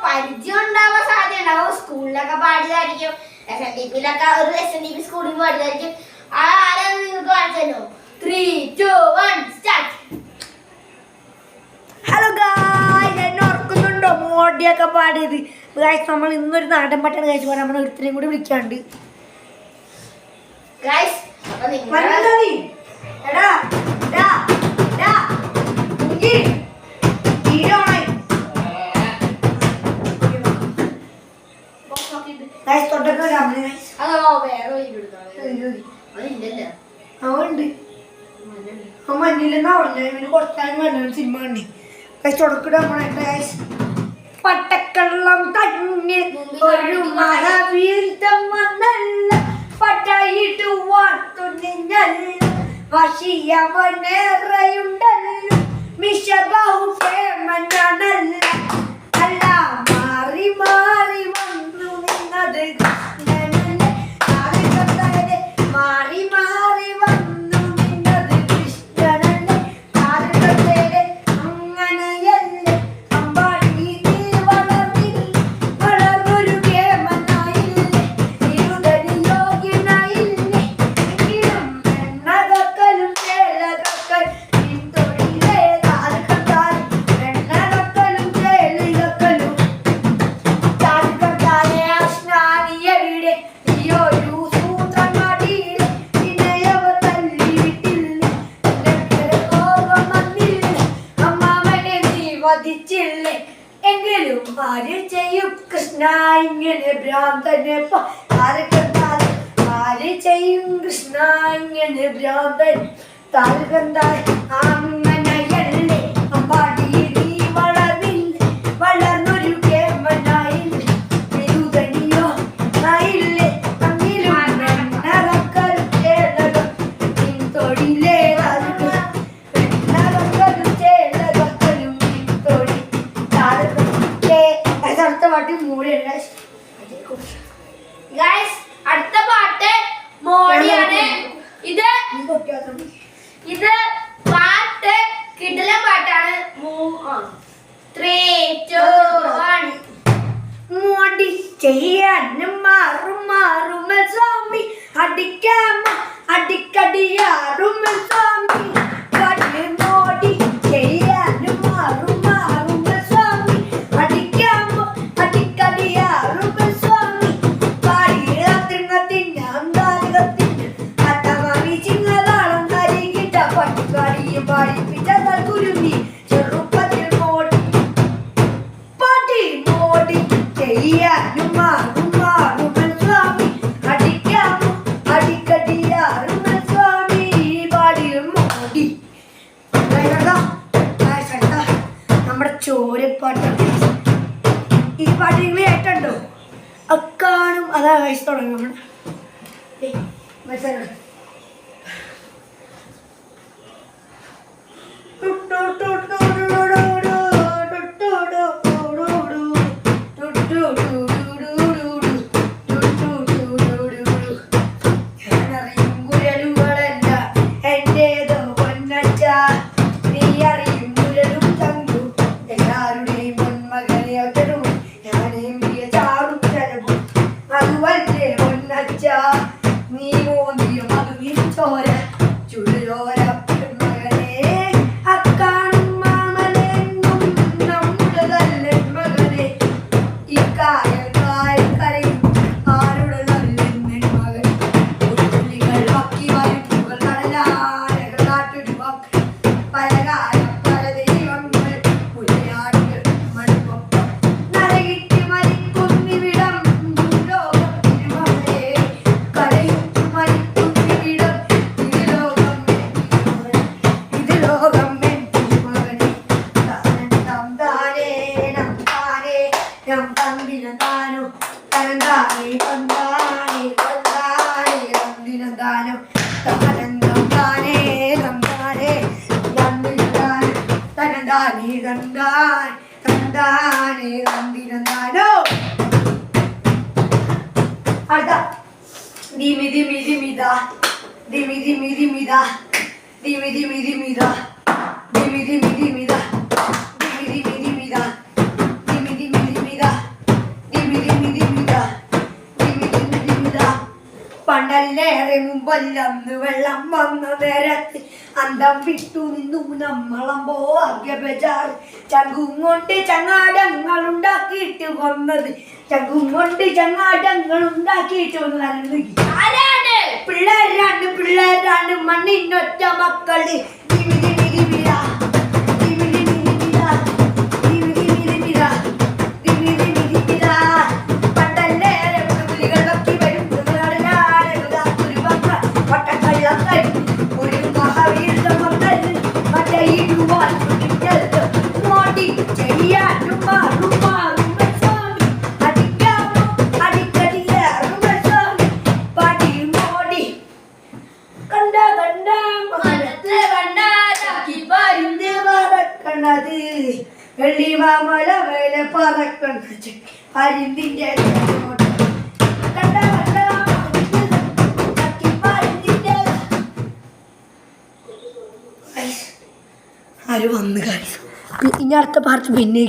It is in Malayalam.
പരിചയം ഉണ്ടാവാൻ സാധ്യത ഉണ്ടാവും. സ്കൂളിലൊക്കെ പാടിയതായിരിക്കും, SNDP-ലൊക്കെ ഒരു SNDP സ്കൂളിൽ പാടിയതായിരിക്കും. ആരാണ് നിങ്ങൾക്ക് കാണിച്ചല്ലോ? 3, 2, 1 സ്റ്റാർട്ട്. ഹലോ ഗായ്സ്, എന്നെ ഓർക്കുന്നുണ്ടോ മോഡിയൊക്കെ പാടിയത്? ഗായ്സ്, നമ്മൾ ഇന്നൊരു നാടൻ പാട്ടാണ് കഴിച്ചു പോകാൻ. നമ്മൾ ഒരുത്തരെയും കൂടി വിളിക്കാണ്ട്. ഗായ്സ് മഞ്ഞിലെന്നാ പറഞ്ഞ ഇവന് കൊടുത്താലും വേണ്ട സിനിമ കണ്ടി. ഗായ്സ് തുടക്കിട്ട് പട്ടക്കള്ളം തഞ്ഞ് ഒരു മഴ വീഴ്ത്തം വന്നല്ല, പട്ടായിട്ട് വാർത്തുന്നിഞ്ഞല്ല, വശിയവനേറെയുണ്ടല്ലോ, മിഷബഹു പ്രേമനാണല്ല, അല്ല മാറി മാറി വന്നു നിന്നത് കൃഷ്ണനല്ലേ, മാറി മാറി വന്നു നിന്നത് കൃഷ്ണനല്ലേ, അങ്ങനെയല്ലേ അമ്പാടി നീ വളർന്നൊരു കേമനായില്ലേ, ഇരുതടി യോഗ്യനായില്ലേ, എങ്കിലും എണ്ണകക്കലും ചേലകക്കൽ തൊഴിലേ താൽക്കത്താൽ, എണ്ണകക്കലും ചേലികക്കലും താൽക്കത്താലെ അശ്നാനിയെവിടെ ഈയൊരു സൂത്രം കാട്ടിയില്ലേ, വിനയവ തല്ലിയിട്ടില്ലേ, കോപം വന്നില്ലേ, അമ്മാവനെ നീ വധിച്ചില്ലേ, എങ്കിലും ആര് ചെയ്യും കൃഷ്ണ ഇങ്ങനെ ഭ്രാന്തനെ ആര് ചെയ്യും കൃഷ്ണ ഇങ്ങനെ ഭ്രാന്തൻ താൽകന്താൽ, അങ്ങനെയല്ലേ അമ്പാടി നീ വളർന്നില്ലേ, വളർന്നൊരു കേമനായില്ലേ, തിരുതണിയോ നായില്ലേ, അങ്ങിലും എണ്ണകക്കലും ചേലകം നിൻ തൊഴിലേ എണ്ണകക്കലും ചേലകക്കലും നിൻ തൊഴി താൽക്കേ. അടുത്ത പാട്ട് മൂടിയാണ്. ഗായ്സ് അടുത്ത പാട്ട് മോഡിയാണ്. ഇത് പാട്ട് കിടിലൻ പാട്ടാണ്. 3, 2, 1 മോടി ചെയ്യാനും മാറും സ്വാമി, അടിക്കാമോ അടിക്കടിയാറും സ്വാമി, മോടി ചെയ്യാനും മാറും സ്വാമി, അടിക്കാമോ അടിക്കടിയാറും സ്വാമി, പാടിയത്തിൻ്റെ അന്താരകത്തിന് അത്തമാവി ചിങ്ങതാളം കരികിട്ട പട്ടിക്കാടിയും പാടിപ്പിച്ച കുരുങ്ങി ചെറുപ്പത്തിൽ മോടി പാട്ടി മോടി ചെയ്യാനും മാറും സ്വാമി, അടിക്കാമോ അടിക്കടിയാറും സ്വാമി, പാടിയും മോടി. നമ്മുടെ ചോരപ്പാട്ട്. ഈ പാട്ട് നിങ്ങൾ കേട്ടോ? അക്കാണും അതാ കഴിച്ച് തുടങ്ങും. എന്റേതോ പൊന്നച്ച നീ അറിയും മുരലും തങ്കു, എല്ലാവരുടെയും പൊന്മകനെ ഒറ്റടും ഞാനേയും പ്രിയ ചാറും ചരവും, അതുവല്ലേ പൊന്നച്ച നീ മോന്തിയും അത് ചോര ചുഴലോര മകനെ, അക്കാണും മാമനെന്നും നമ്മുടെ തല്ലൻ മകനെ, ഈ കായൽ കരയും ആരുടെ തല്ലൻ മകൻ, ഉരുളികൾ വക്കി വരിപ്പുകൾ കടലാരകൾ നാട്ടൊരു പലകാലം പല ദൈവങ്ങൾ പുലിയാടുകൾ മണിപ്പൊപ്പം നരകിട്ട് മരിക്കുന്നിവിടം ലോകത്തിരുമകളെ, കരയും മരിക്കുന്നിവിടം ഇത് ലോകം മകനെ, താനേ നം തന്തിനന്താനോ തനന്താനേ തന്താനേ തന്തിനന്താനോ തനന്തം താനേ തന്താനേ തനന്താനേ തന്താനേ തന്തിനന്താനോ. അടുത്ത ധിമി ധിമി ധിമിതാ ധിമി ധിമി ധിമിതാ ധിമി ധിമി ധിമിതാ ധിമി ധിമി ധിമിതാ ധിമി ധിമി ധിമിതാ ധിമി ധിമി ധിമിതാ മുമ്പല്ലന്ന് വെള്ളം വന്ന നേരത്ത് അന്തം വിട്ടു നിന്നു നമ്മളമ്പോ ഭാഗ്യബജാർ ചങ്കും കൊണ്ട് ചങ്ങാടങ്ങൾ ഉണ്ടാക്കിയിട്ട് വന്നത് ചങ്കും കൊണ്ട് ചങ്ങാടങ്ങൾ ഉണ്ടാക്കിയിട്ട് വന്നത് പിള്ളേരാണ് മണ്ണിനൊറ്റ മക്കള് വെള്ളിമാമല വേല പറക്കണത് അരിന്തിന്റെ ആര് വന്ന് കാര്യം ഇനി അടുത്ത പാർട്ട് പിന്നെ